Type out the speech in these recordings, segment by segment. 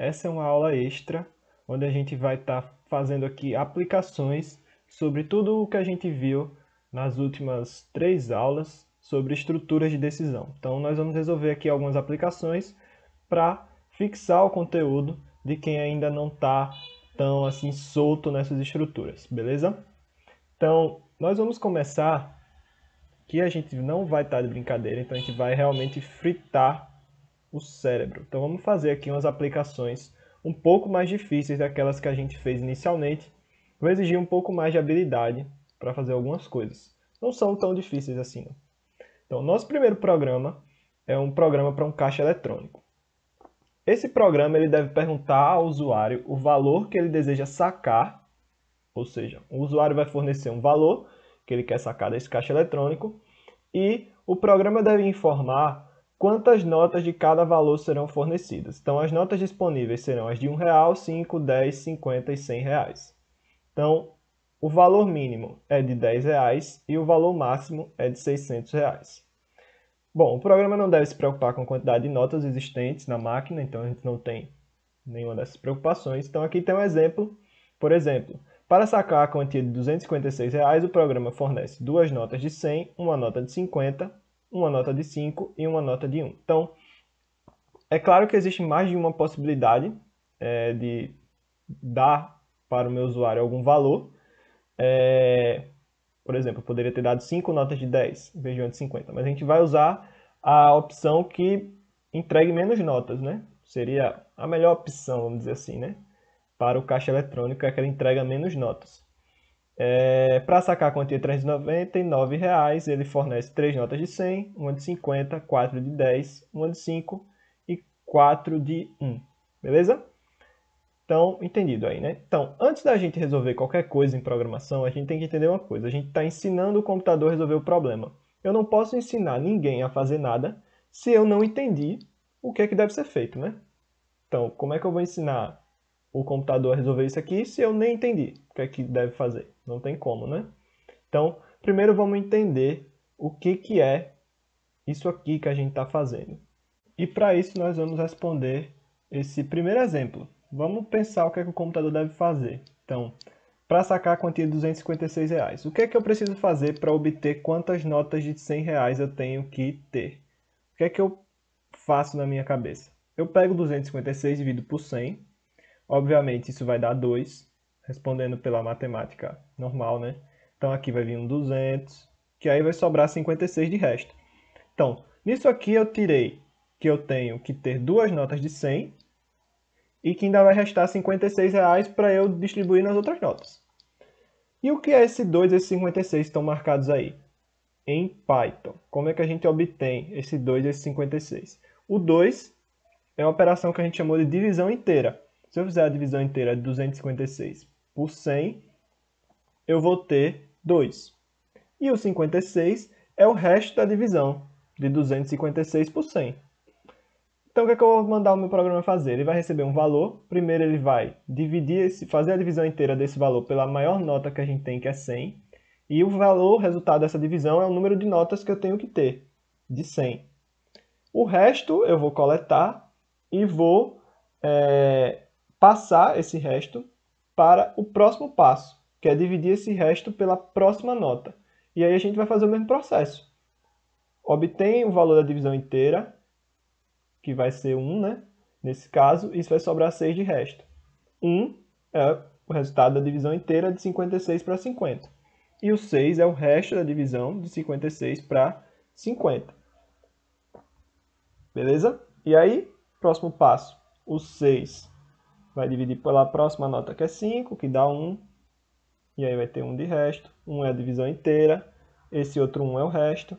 essa é uma aula extra, onde a gente vai estar fazendo aqui aplicações sobre tudo o que a gente viu nas últimas 3 aulas sobre estruturas de decisão. Então, nós vamos resolver aqui algumas aplicações para fixar o conteúdo de quem ainda não está tão assim solto nessas estruturas, beleza? Então, nós vamos começar, que a gente não vai estar de brincadeira, então a gente vai realmente fritar o cérebro. Então vamos fazer aqui umas aplicações um pouco mais difíceis daquelas que a gente fez inicialmente. Vou exigir um pouco mais de habilidade para fazer algumas coisas. Não são tão difíceis assim, não. Então, nosso primeiro programa é um programa para um caixa eletrônico. Esse programa ele deve perguntar ao usuário o valor que ele deseja sacar, ou seja, o usuário vai fornecer um valor que ele quer sacar desse caixa eletrônico e o programa deve informar quantas notas de cada valor serão fornecidas. Então, as notas disponíveis serão as de R$1, 5, 10, 50 e R$100. Então, o valor mínimo é de R$10 e o valor máximo é de R$600. Bom, o programa não deve se preocupar com a quantidade de notas existentes na máquina, então a gente não tem nenhuma dessas preocupações. Então, aqui tem um exemplo. Por exemplo, para sacar a quantia de R$256, o programa fornece 2 notas de 100, uma nota de 50, uma nota de 5 e uma nota de 1. Então, é claro que existe mais de uma possibilidade de dar para o meu usuário algum valor. Por exemplo, eu poderia ter dado 5 notas de 10 em vez de uma de 50, mas a gente vai usar a opção que entregue menos notas, né? Seria a melhor opção, vamos dizer assim, né? Para o caixa eletrônico é que ele entrega menos notas. Para sacar a quantia de R$399, ele fornece 3 notas de 100, uma de 50, 4 de 10, uma de 5 e 4 de 1. Beleza? Então, entendido aí, né? Então, antes da gente resolver qualquer coisa em programação, a gente tem que entender uma coisa. A gente está ensinando o computador a resolver o problema. Eu não posso ensinar ninguém a fazer nada se eu não entendi o que é que deve ser feito, né? Então, como é que eu vou ensinar o computador a resolver isso aqui se eu nem entendi o que é que deve fazer? Não tem como, né? Então, primeiro vamos entender o que é isso aqui que a gente está fazendo. E para isso nós vamos responder esse primeiro exemplo. Vamos pensar o que é que o computador deve fazer. Então, para sacar a quantia de R$256, o que é que eu preciso fazer para obter quantas notas de R$100 eu tenho que ter? O que é que eu faço na minha cabeça? Eu pego 256 e divido por 100. Obviamente isso vai dar 2, respondendo pela matemática normal, né? Então aqui vai vir um 200, que aí vai sobrar 56 de resto. Então, nisso aqui eu tirei que eu tenho que ter 2 notas de 100 e que ainda vai restar R$56 para eu distribuir nas outras notas. E o que é esse 2 e esse 56 que estão marcados aí? Em Python. Como é que a gente obtém esse 2 e esse 56? O 2 é uma operação que a gente chamou de divisão inteira. Se eu fizer a divisão inteira de 256 por 100, eu vou ter 2. E o 56 é o resto da divisão de 256 por 100. Então, o que é que eu vou mandar o meu programa fazer? Ele vai receber um valor. Primeiro, ele vai fazer a divisão inteira desse valor pela maior nota que a gente tem, que é 100. E o valor, o resultado dessa divisão, é o número de notas que eu tenho que ter, de 100. O resto eu vou coletar e vou passar esse resto para o próximo passo, que é dividir esse resto pela próxima nota. E aí a gente vai fazer o mesmo processo. Obtém o valor da divisão inteira, que vai ser 1, né? Nesse caso, isso vai sobrar 6 de resto. 1 é o resultado da divisão inteira de 56 para 50. E o 6 é o resto da divisão de 56 para 50. Beleza? E aí, próximo passo. O 6 vai dividir pela próxima nota, que é 5, que dá 1. E aí vai ter 1 de resto. 1 é a divisão inteira. Esse outro 1 é o resto.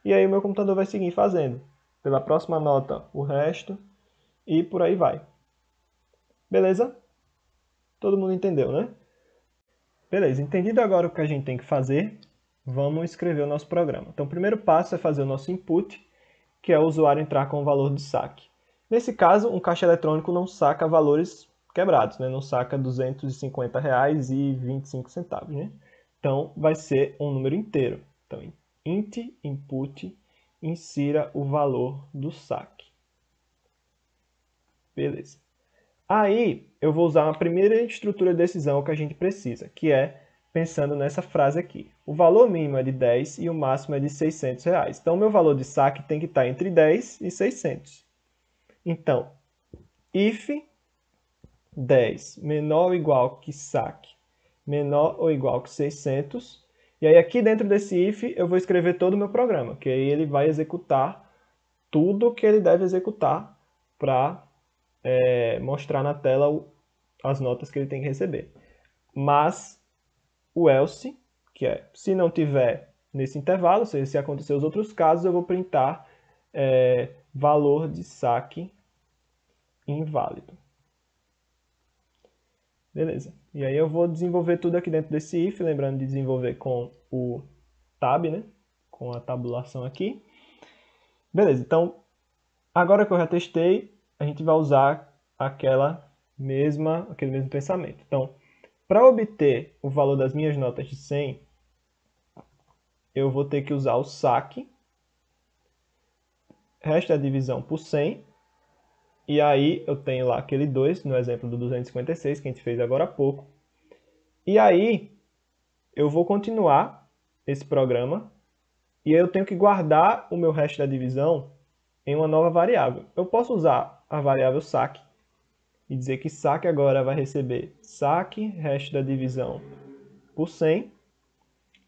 E aí o meu computador vai seguir fazendo. Pela próxima nota, o resto. E por aí vai. Beleza? Todo mundo entendeu, né? Beleza, entendido agora o que a gente tem que fazer, vamos escrever o nosso programa. Então, o primeiro passo é fazer o nosso input, que é o usuário entrar com o valor de saque. Nesse caso, um caixa eletrônico não saca valores quebrados, né? Não saca R$250,25, né? Então, vai ser um número inteiro. Então, int input, insira o valor do saque. Beleza. Aí eu vou usar a primeira estrutura de decisão que a gente precisa, que é pensando nessa frase aqui. O valor mínimo é de 10 e o máximo é de R$ 600. Então, o meu valor de saque tem que estar entre 10 e 600. Então, if 10 menor ou igual que saque menor ou igual que 600. E aí aqui dentro desse if eu vou escrever todo o meu programa, que aí ele vai executar tudo que ele deve executar para mostrar na tela as notas que ele tem que receber. Mas o else, que é se não tiver nesse intervalo, ou seja, se acontecer os outros casos, eu vou printar valor de saque inválido. Beleza. E aí eu vou desenvolver tudo aqui dentro desse if, lembrando de desenvolver com o tab, né? Com a tabulação aqui. Beleza, então agora que eu já testei, a gente vai usar aquele mesmo pensamento. Então, para obter o valor das minhas notas de 100, eu vou ter que usar o saque, resto da divisão por 100, e aí eu tenho lá aquele 2, no exemplo do 256, que a gente fez agora há pouco. E aí eu vou continuar esse programa, e eu tenho que guardar o meu resto da divisão em uma nova variável. Eu posso usar a variável saque, e dizer que saque agora vai receber saque, resto da divisão por 100,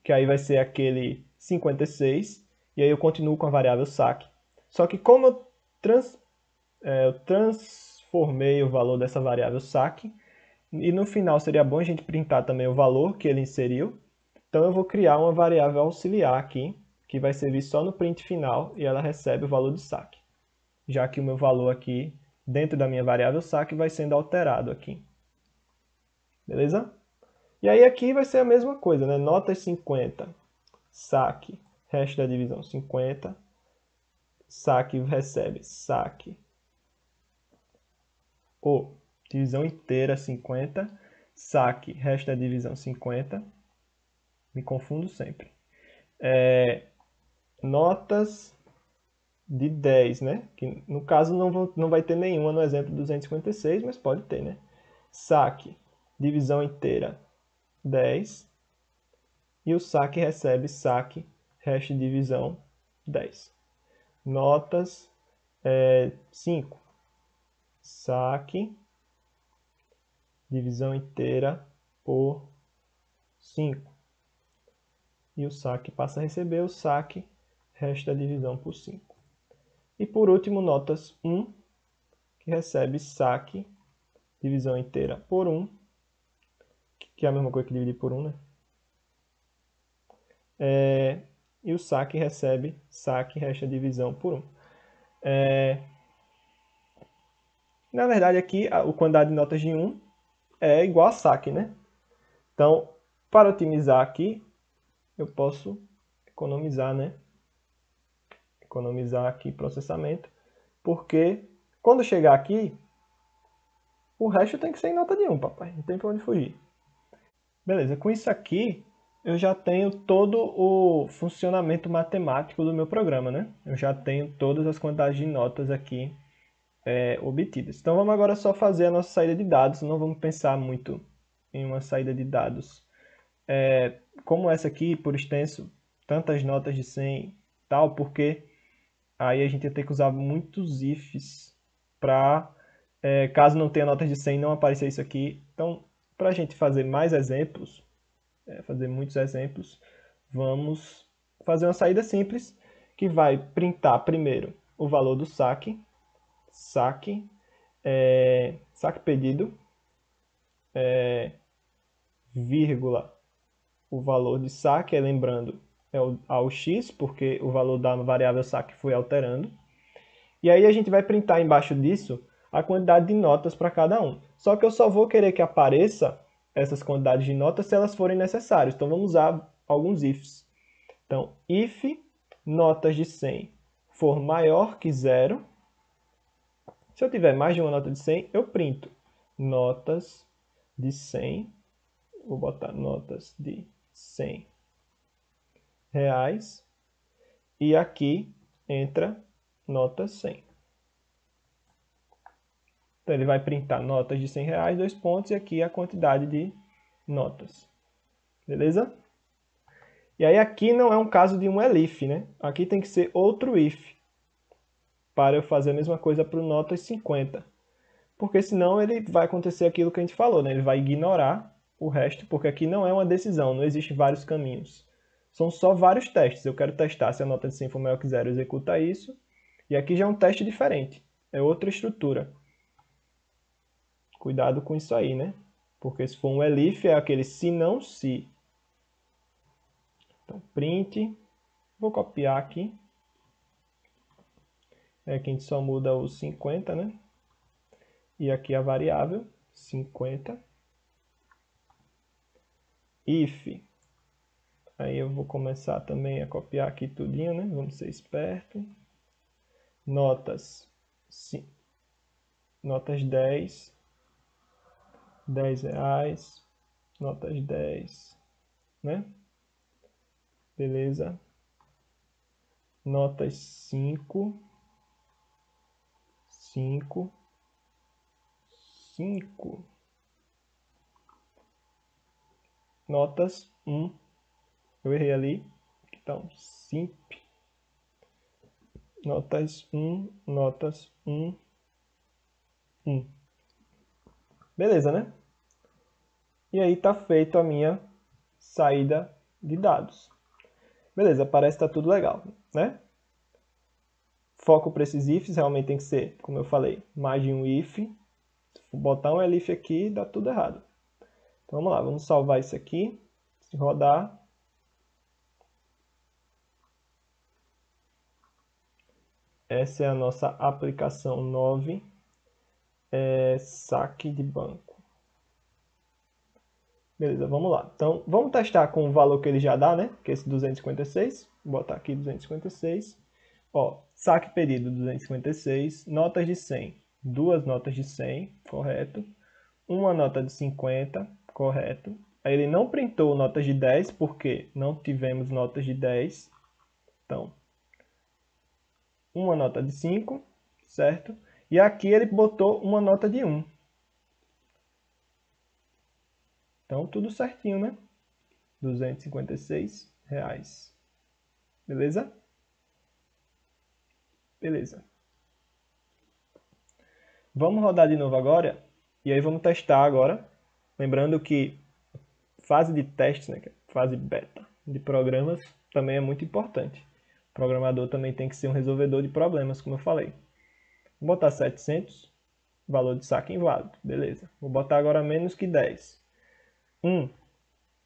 que aí vai ser aquele 56, e aí eu continuo com a variável saque. Só que como eu transformei o valor dessa variável saque, e no final seria bom a gente printar também o valor que ele inseriu, então eu vou criar uma variável auxiliar aqui, que vai servir só no print final, e ela recebe o valor de saque, já que o meu valor aqui, dentro da minha variável saque, vai sendo alterado aqui. Beleza? E aí aqui vai ser a mesma coisa, né? Notas 50, saque, resto da divisão 50, saque recebe saque, ou divisão inteira 50, saque, resto da divisão 50, me confundo sempre. Notas de 10, né? Que no caso não vai ter nenhuma no exemplo 256, mas pode ter, né? Saque, divisão inteira 10, e o saque recebe saque, resto de divisão 10. Notas 5, saque, divisão inteira por 5. E o saque passa a receber o saque, resto da divisão por 5. E por último, notas 1, que recebe saque, divisão inteira por 1, que é a mesma coisa que dividir por 1, né? E o saque recebe saque, resto da divisão por 1. Na verdade, aqui a quantidade de notas de 1 é igual a saque, né? Então, para otimizar aqui, eu posso economizar, né? Economizar aqui processamento, porque quando chegar aqui, o resto tem que ser em nota de 1, papai. Não tem para onde fugir. Beleza, com isso aqui, eu já tenho todo o funcionamento matemático do meu programa, né? Eu já tenho todas as quantidades de notas aqui obtidas. Então vamos agora só fazer a nossa saída de dados, não vamos pensar muito em uma saída de dados como essa aqui, por extenso, tantas notas de 100 tal, porque aí a gente ia ter que usar muitos ifs para, caso não tenha notas de 100, não aparecer isso aqui. Então, para a gente fazer mais exemplos, fazer muitos exemplos, vamos fazer uma saída simples, que vai printar primeiro o valor do saque, saque pedido, vírgula, o valor de saque, lembrando, é o AUX, porque o valor da variável saque foi alterando. E aí a gente vai printar embaixo disso a quantidade de notas para cada um. Só que eu só vou querer que apareça essas quantidades de notas se elas forem necessárias. Então vamos usar alguns ifs. Então, if notas de 100 for maior que 0, se eu tiver mais de uma nota de 100, eu printo notas de 100, vou botar notas de 100 reais, e aqui entra nota 100. Então ele vai printar notas de R$ 100, 2 pontos, e aqui a quantidade de notas. Beleza? E aí aqui não é um caso de um elif, né? Aqui tem que ser outro if, para eu fazer a mesma coisa para o notas 50. Porque senão ele vai acontecer aquilo que a gente falou, né? Ele vai ignorar o resto, porque aqui não é uma decisão, não existem vários caminhos. São só vários testes. Eu quero testar se a nota de 100 for maior que 0, executa isso. E aqui já é um teste diferente, é outra estrutura. Cuidado com isso aí, né? Porque se for um elif, é aquele se não se. Então, print, vou copiar aqui. É que a gente só muda o 50, né? E aqui a variável, 50. If. Aí eu vou começar também a copiar aqui tudinho, né? Vamos ser esperto. Notas. Sim. Notas 10. R$ 10. Notas 10. Né? Beleza. Notas 5. 5. 5. Notas 1. Eu errei ali. Então, simp. Notas 1. Notas 1. 1. Beleza, né? E aí está feito a minha saída de dados. Beleza, parece que está tudo legal, né? Foco para esses ifs realmente tem que ser, como eu falei, mais de um if. Se for botar um elif aqui, dá tudo errado. Então vamos lá, vamos salvar isso aqui. Se rodar. Essa é a nossa aplicação 9. Saque de banco. Beleza, vamos lá. Então, vamos testar com o valor que ele já dá, né? Que é esse 256. Vou botar aqui 256. Ó, saque pedido 256. Notas de 100. Duas notas de 100, correto. Uma nota de 50, correto. Aí ele não printou notas de 10, porque não tivemos notas de 10. Então, uma nota de 5, certo? E aqui ele botou uma nota de 1. Então, tudo certinho, né? R$ 256. Beleza? Beleza. Vamos rodar de novo agora. E aí vamos testar agora. Lembrando que fase de teste, né, fase beta de programas, também é muito importante. O programador também tem que ser um resolvedor de problemas, como eu falei. Vou botar 700, valor de saque inválido, beleza. Vou botar agora menos que 10. 1,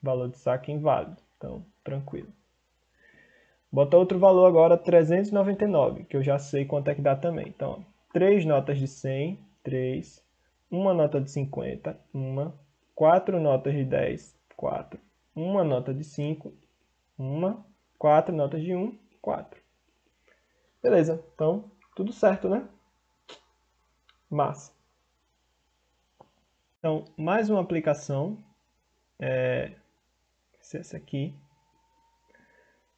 valor de saque inválido, então tranquilo. Bota outro valor agora, 399, que eu já sei quanto é que dá também. Então, 3 notas de 100, 3. Uma nota de 50, 1. 4 notas de 10, 4. Uma nota de 5, 1. 4 notas de 1, 4. Beleza, então, tudo certo, né? Massa. Então, mais uma aplicação. Essa aqui.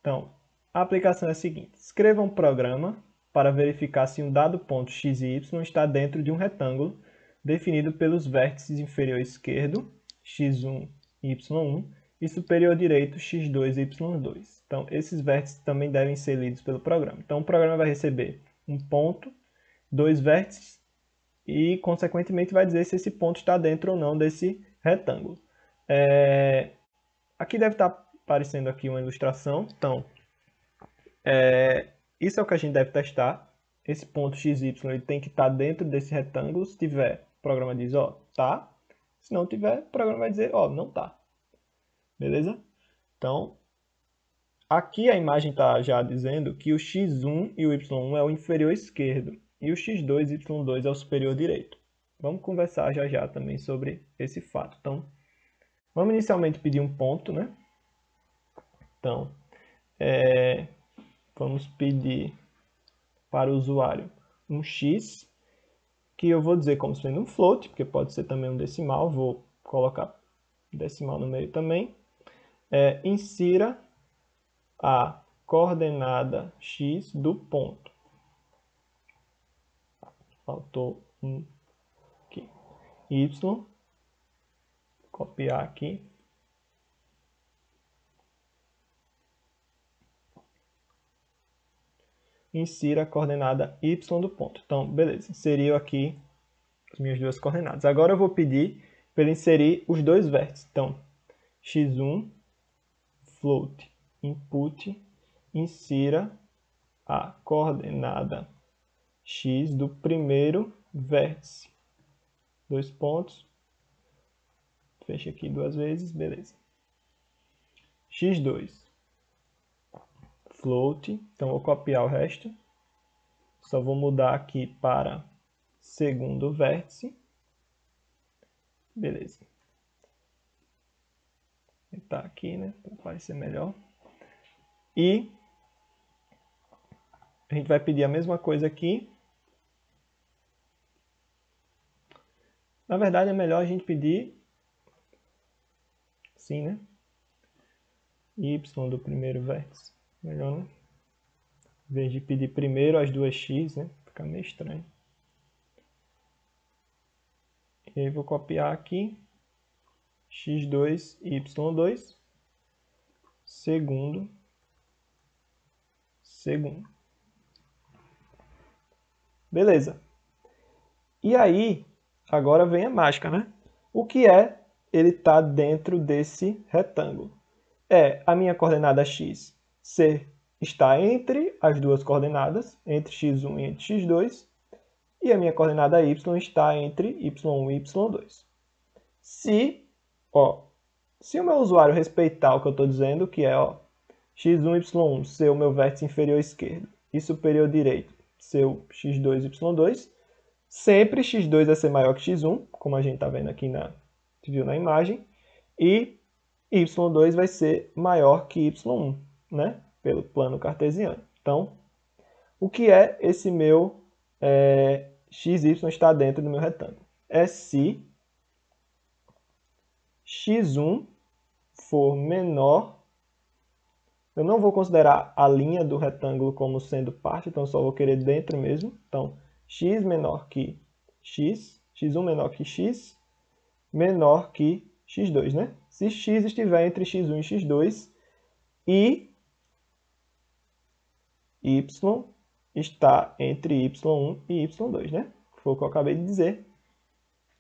Então, a aplicação é a seguinte. Escreva um programa para verificar se um dado ponto x e y está dentro de um retângulo definido pelos vértices inferior esquerdo, x1 e y1, e superior direito, x2 e y2. Então, esses vértices também devem ser lidos pelo programa. Então, o programa vai receber um ponto, dois vértices, e, consequentemente, vai dizer se esse ponto está dentro ou não desse retângulo. Aqui deve estar aparecendo aqui uma ilustração. Então, isso é o que a gente deve testar. Esse ponto XY ele tem que estar dentro desse retângulo. Se tiver, o programa diz, ó, tá. Se não tiver, o programa vai dizer, ó, não tá. Beleza? Então, aqui a imagem está já dizendo que o x1 e o y1 é o inferior esquerdo e o x2 e y2 é o superior direito. Vamos conversar já já também sobre esse fato. Então, vamos inicialmente pedir um ponto, né? Então, vamos pedir para o usuário um x, que eu vou dizer como sendo um float, porque pode ser também um decimal, vou colocar decimal no meio também. Insira a coordenada x do ponto. Faltou um y, copiar aqui. Insira a coordenada y do ponto. Então, beleza, inseriu aqui as minhas duas coordenadas. Agora eu vou pedir para ele inserir os dois vértices. Então, x1, float, input, insira a coordenada x do primeiro vértice. Dois pontos. Fecha aqui duas vezes, beleza. x2, float, então vou copiar o resto. Só vou mudar aqui para segundo vértice. Beleza. Vou botar aqui, né, para parecer melhor. E a gente vai pedir a mesma coisa aqui. Na verdade, é melhor a gente pedir assim, né? Y do primeiro vértice. Melhor, né? Em vez de pedir primeiro as duas x, né? Fica meio estranho. E aí vou copiar aqui. x2, y2. Segundo. Beleza. E aí, agora vem a mágica, né? O que é ele estar dentro desse retângulo? É a minha coordenada x está entre as duas coordenadas, entre x1 e entre x2, e a minha coordenada y está entre y1 e y2. Se o meu usuário respeitar o que eu estou dizendo, que é x1, y1 ser o meu vértice inferior esquerdo e superior direito ser o x2, y2, sempre x2 vai ser maior que x1, como a gente está vendo aqui viu na imagem, e y2 vai ser maior que y1, né? Pelo plano cartesiano. Então, o que é esse meu xy está dentro do meu retângulo? É se x1 for menor, eu não vou considerar a linha do retângulo como sendo parte, então só vou querer dentro mesmo. Então, x menor que x, x1 menor que x, menor que x2, né? Se x estiver entre x1 e x2 e y está entre y1 e y2, né? Foi o que eu acabei de dizer,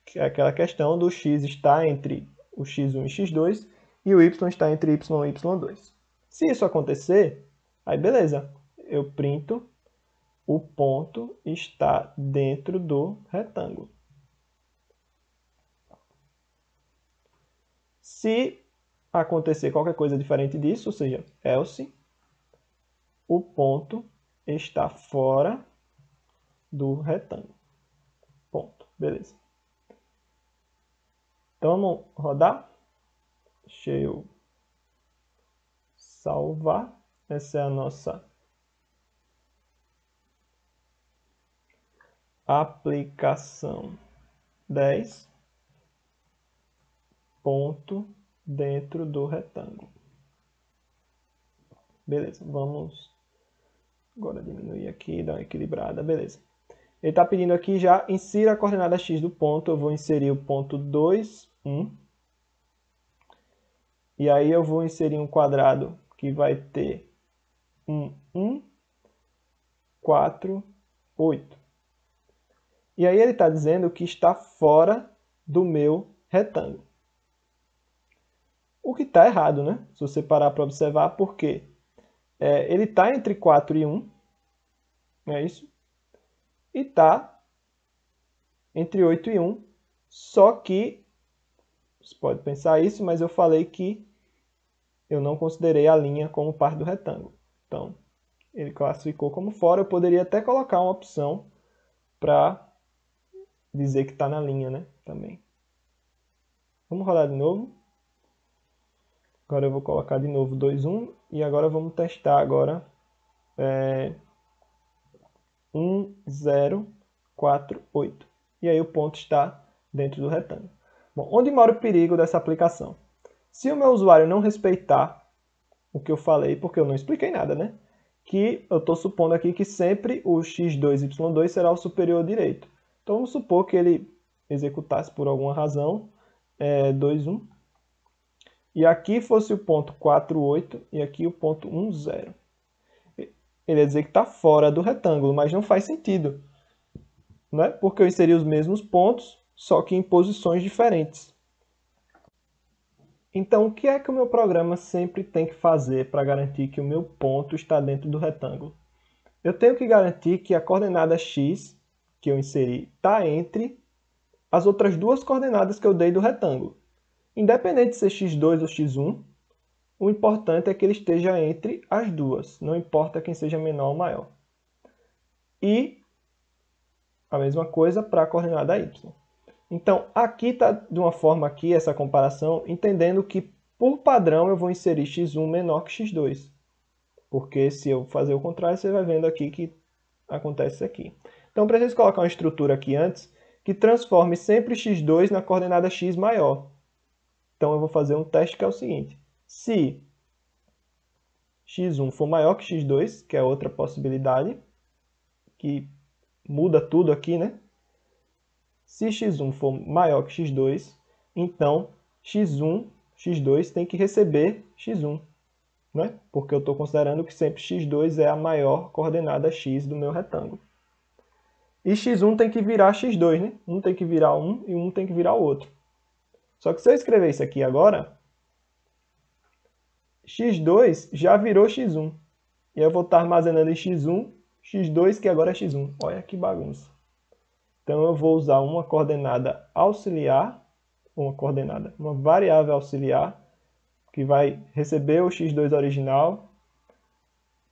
que é aquela questão do x está entre o x1 e x2 e o y está entre y e y2. Se isso acontecer, aí beleza, eu printo o ponto está dentro do retângulo. Se acontecer qualquer coisa diferente disso, ou seja, else, o ponto está fora do retângulo. Ponto. Beleza. Então vamos rodar. Deixa eu salvar. Essa é a nossa aplicação 10. Ponto dentro do retângulo. Beleza, vamos agora diminuir aqui, dar uma equilibrada, beleza. Ele está pedindo aqui já, insira a coordenada x do ponto, eu vou inserir o ponto 2, 1. E aí eu vou inserir um quadrado que vai ter 1, 4, 8. E aí ele está dizendo que está fora do meu retângulo. O que está errado, né? Se você parar para observar, porque ele está entre 4 e 1, não é isso? E está entre 8 e 1, só que, você pode pensar isso, mas eu falei que eu não considerei a linha como parte do retângulo. Então, ele classificou como fora, eu poderia até colocar uma opção para dizer que está na linha, né? Também. Vamos rodar de novo. Agora eu vou colocar de novo 2, 1, e agora vamos testar agora 1, 0, 4, 8. E aí o ponto está dentro do retângulo. Bom, onde mora o perigo dessa aplicação? Se o meu usuário não respeitar o que eu falei, porque eu não expliquei nada, né? Que eu estou supondo aqui que sempre o x2, y2 será o superior direito. Então vamos supor que ele executasse por alguma razão, 2, 1. E aqui fosse o ponto 4, 8 e aqui o ponto 1, 0. Ele ia dizer que está fora do retângulo, mas não faz sentido, né? Porque eu inseri os mesmos pontos, só que em posições diferentes. Então, o que é que o meu programa sempre tem que fazer para garantir que o meu ponto está dentro do retângulo? Eu tenho que garantir que a coordenada x que eu inseri está entre as outras duas coordenadas que eu dei do retângulo. Independente de ser x2 ou x1, o importante é que ele esteja entre as duas, não importa quem seja menor ou maior. E a mesma coisa para a coordenada y. Então, aqui está de uma forma aqui essa comparação, entendendo que, por padrão, eu vou inserir x1 menor que x2. Porque se eu fazer o contrário, você vai vendo aqui que acontece isso aqui. Então, eu preciso colocar uma estrutura aqui antes que transforme sempre x2 na coordenada x maior. Então, eu vou fazer um teste que é o seguinte. Se x1 for maior que x2, que é outra possibilidade, que muda tudo aqui, né? Se x1 for maior que x2, então x2 tem que receber x1, né? Porque eu estou considerando que sempre x2 é a maior coordenada x do meu retângulo. E x1 tem que virar x2, né? Um tem que virar um e um tem que virar o outro. Só que se eu escrever isso aqui agora, x2 já virou x1. E eu vou estar armazenando em x1, x2, que agora é x1. Olha que bagunça. Então eu vou usar uma coordenada auxiliar, uma variável auxiliar, que vai receber o x2 original,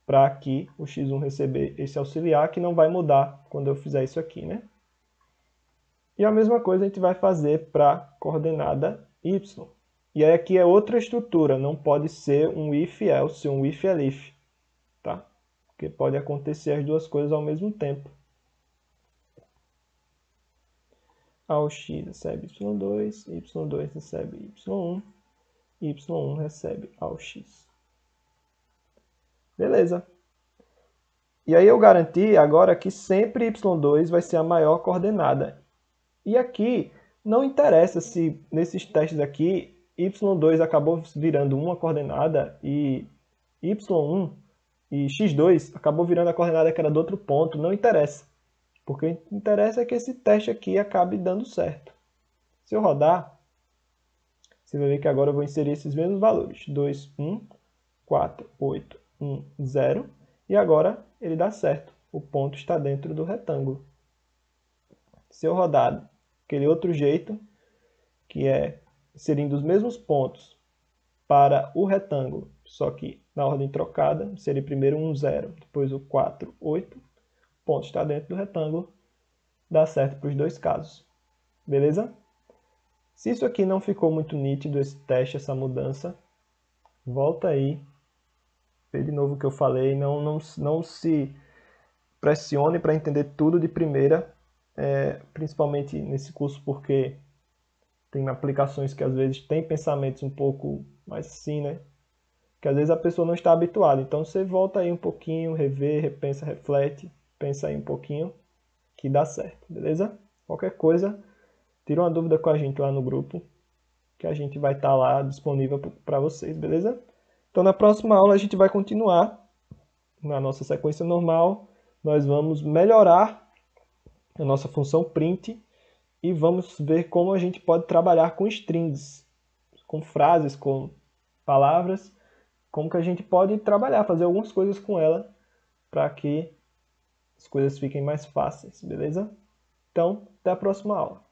para aqui o x1 receber esse auxiliar, que não vai mudar quando eu fizer isso aqui, né? E a mesma coisa a gente vai fazer para a coordenada y. E aí aqui é outra estrutura, não pode ser um if-else, um if-elif, tá? Porque pode acontecer as duas coisas ao mesmo tempo. Ao x recebe y2, y2 recebe y1, y1 recebe ao x. Beleza. E aí eu garanti agora que sempre y2 vai ser a maior coordenada. E aqui não interessa se nesses testes aqui y2 acabou virando uma coordenada e y1 e x2 acabou virando a coordenada que era do outro ponto, não interessa. Porque o que interessa é que esse teste aqui acabe dando certo. Se eu rodar, você vai ver que agora eu vou inserir esses mesmos valores. 2, 1, 4, 8, 1, 0. E agora ele dá certo. O ponto está dentro do retângulo. Se eu rodar aquele outro jeito, que é inserindo os mesmos pontos para o retângulo, só que na ordem trocada, inserir primeiro 1, 0, depois o 4, 8, o ponto está dentro do retângulo, dá certo para os dois casos. Beleza? Se isso aqui não ficou muito nítido, esse teste, essa mudança, volta aí, vê de novo o que eu falei, não se pressione para entender tudo de primeira, principalmente nesse curso, porque tem aplicações que às vezes tem pensamentos um pouco mais assim, né? Que às vezes a pessoa não está habituada. Então você volta aí um pouquinho, revê, repensa, reflete, pensa aí um pouquinho, que dá certo, beleza? Qualquer coisa, tira uma dúvida com a gente lá no grupo, que a gente vai estar lá disponível para vocês, beleza? Então na próxima aula a gente vai continuar na nossa sequência normal. Nós vamos melhorar a nossa função print e vamos ver como a gente pode trabalhar com strings, com frases, com palavras, como que a gente pode trabalhar, fazer algumas coisas com ela para que as coisas fiquem mais fáceis, beleza? Então, até a próxima aula.